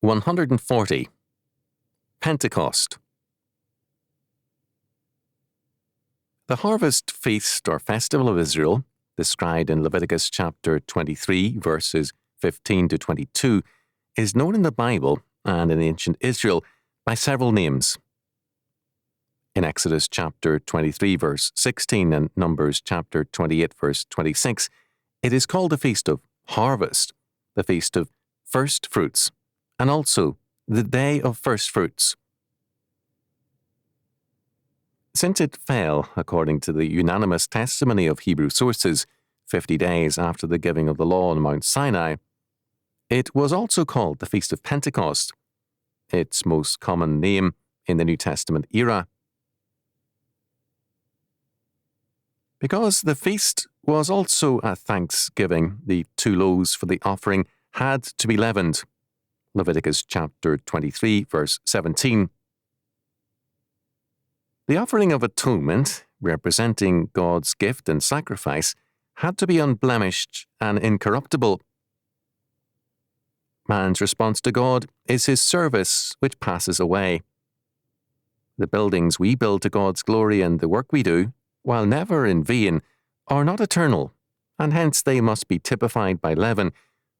140. Pentecost. The harvest feast or festival of Israel, described in Leviticus chapter 23, verses 15 to 22, is known in the Bible and in ancient Israel by several names. In Exodus chapter 23, verse 16, and Numbers chapter 28, verse 26, it is called the Feast of Harvest, the Feast of First Fruits, and also the Day of First Fruits. Since it fell, according to the unanimous testimony of Hebrew sources, 50 days after the giving of the law on Mount Sinai, it was also called the Feast of Pentecost, its most common name in the New Testament era. Because the feast was also a thanksgiving, the 2 loaves for the offering had to be leavened. Leviticus chapter 23, verse 17. The offering of atonement, representing God's gift and sacrifice, had to be unblemished and incorruptible. Man's response to God is his service, which passes away. The buildings we build to God's glory and the work we do, while never in vain, are not eternal, and hence they must be typified by leaven,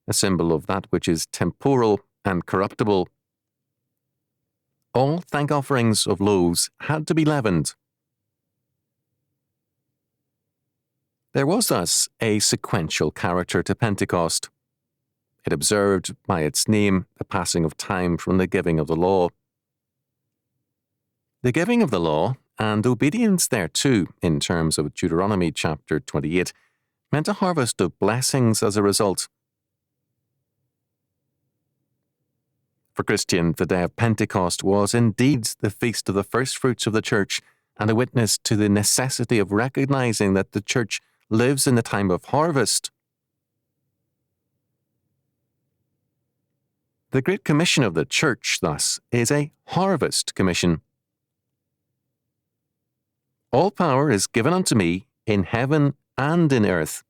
a symbol of that which is temporal and corruptible. All thank offerings of loaves had to be leavened. There was thus a sequential character to Pentecost. It observed by its name the passing of time from the giving of the law. The giving of the law and obedience thereto, in terms of Deuteronomy chapter 28, meant a harvest of blessings as a result. For Christians, the day of Pentecost was indeed the feast of the first fruits of the church and a witness to the necessity of recognizing that the church lives in the time of harvest. The Great Commission of the church, thus, is a harvest commission. All power is given unto me in heaven and in earth.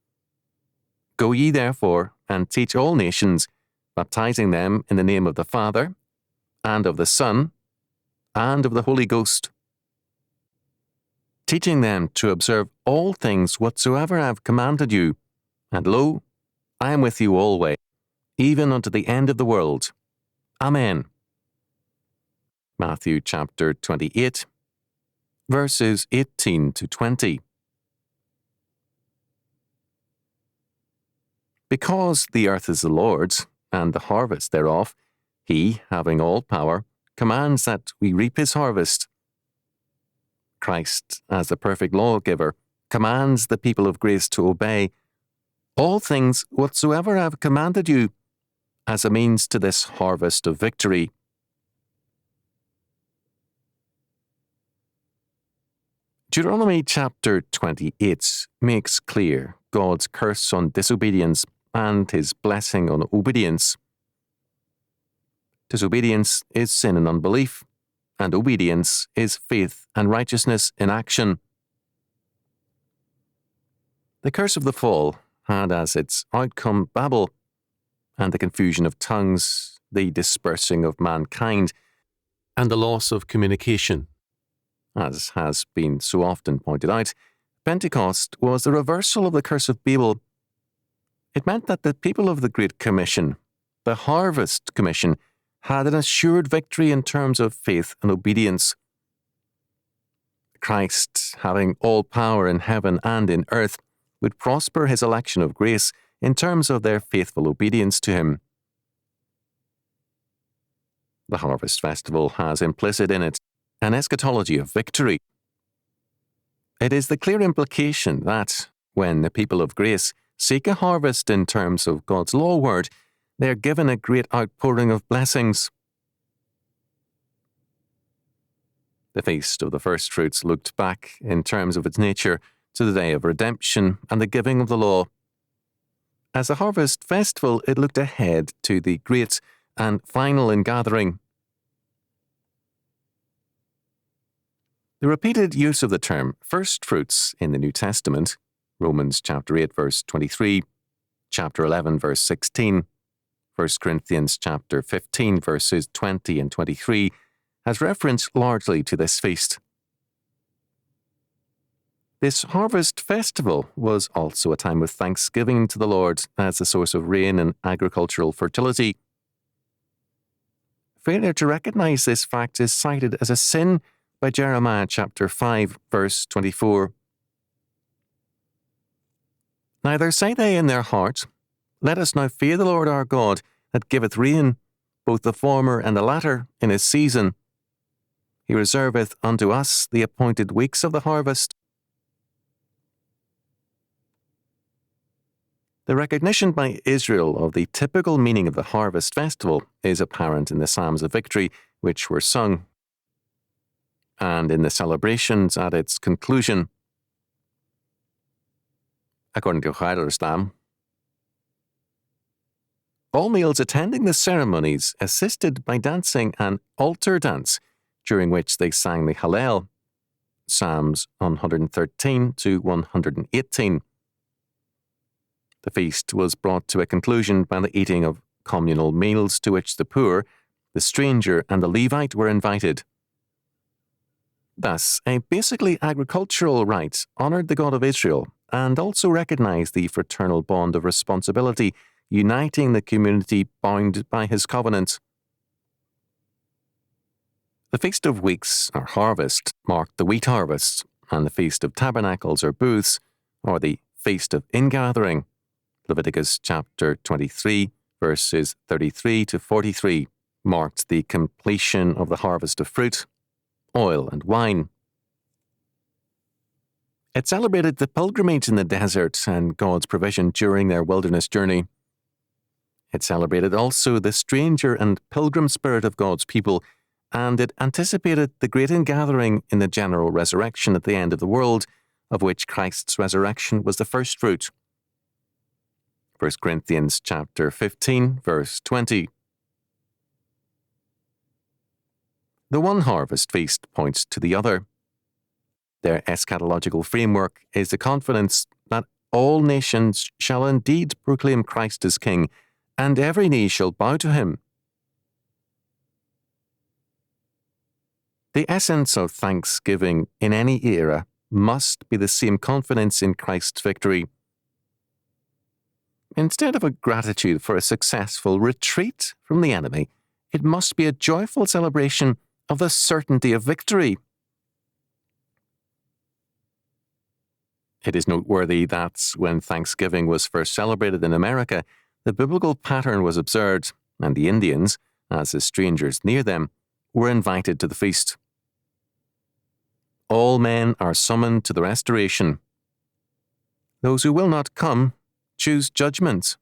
Go ye therefore and teach all nations, baptizing them in the name of the Father, and of the Son, and of the Holy Ghost, teaching them to observe all things whatsoever I have commanded you, and lo, I am with you always, even unto the end of the world. Amen. Matthew chapter 28, verses 18 to 20. Because the earth is the Lord's, and the harvest thereof, he, having all power, commands that we reap his harvest. Christ, as the perfect lawgiver, commands the people of grace to obey all things whatsoever I have commanded you, as a means to this harvest of victory. Deuteronomy chapter 28 makes clear God's curse on disobedience and his blessing on obedience. Disobedience is sin and unbelief, and obedience is faith and righteousness in action. The curse of the fall had as its outcome Babel, and the confusion of tongues, the dispersing of mankind, and the loss of communication. As has been so often pointed out, Pentecost was the reversal of the curse of Babel. It meant that the people of the Great Commission, the Harvest Commission, had an assured victory in terms of faith and obedience. Christ, having all power in heaven and in earth, would prosper his election of grace in terms of their faithful obedience to him. The Harvest Festival has implicit in it an eschatology of victory. It is the clear implication that, when the people of grace seek a harvest in terms of God's law word, they are given a great outpouring of blessings. The Feast of the First Fruits looked back, in terms of its nature, to the day of redemption and the giving of the law. As a harvest festival, it looked ahead to the great and final ingathering. The repeated use of the term first fruits in the New Testament, Romans chapter 8 verse 23, chapter 11 verse 16, 1 Corinthians chapter 15, verses 20 and 23, has reference largely to this feast. This harvest festival was also a time of thanksgiving to the Lord as the source of rain and agricultural fertility. Failure to recognize this fact is cited as a sin by Jeremiah chapter 5, verse 24. Neither say they in their heart, Let us now fear the Lord our God, that giveth rain, both the former and the latter, in his season. He reserveth unto us the appointed weeks of the harvest. The recognition by Israel of the typical meaning of the harvest festival is apparent in the Psalms of Victory, which were sung, and in the celebrations at its conclusion. According to Chalcedon, all males attending the ceremonies assisted by dancing an altar dance, during which they sang the Hallel, Psalms 113 to 118. The feast was brought to a conclusion by the eating of communal meals to which the poor, the stranger, and the Levite were invited. Thus, a basically agricultural rite honoured the God of Israel and also recognised the fraternal bond of responsibility uniting the community bound by his covenant. The Feast of Weeks, or Harvest, marked the wheat harvest, and the Feast of Tabernacles, or Booths, or the Feast of Ingathering, Leviticus chapter 23, verses 33 to 43, marked the completion of the harvest of fruit, oil, and wine. It celebrated the pilgrimage in the desert and God's provision during their wilderness journey. It celebrated also the stranger and pilgrim spirit of God's people, and it anticipated the great ingathering in the general resurrection at the end of the world, of which Christ's resurrection was the first fruit. 1 Corinthians chapter 15, verse 20. The one harvest feast points to the other. Their eschatological framework is the confidence that all nations shall indeed proclaim Christ as King, and every knee shall bow to him. The essence of thanksgiving in any era must be the same confidence in Christ's victory. Instead of a gratitude for a successful retreat from the enemy, it must be a joyful celebration of the certainty of victory. It is noteworthy that when Thanksgiving was first celebrated in America, the biblical pattern was observed, and the Indians, as the strangers near them, were invited to the feast. All men are summoned to the restoration. Those who will not come choose judgment.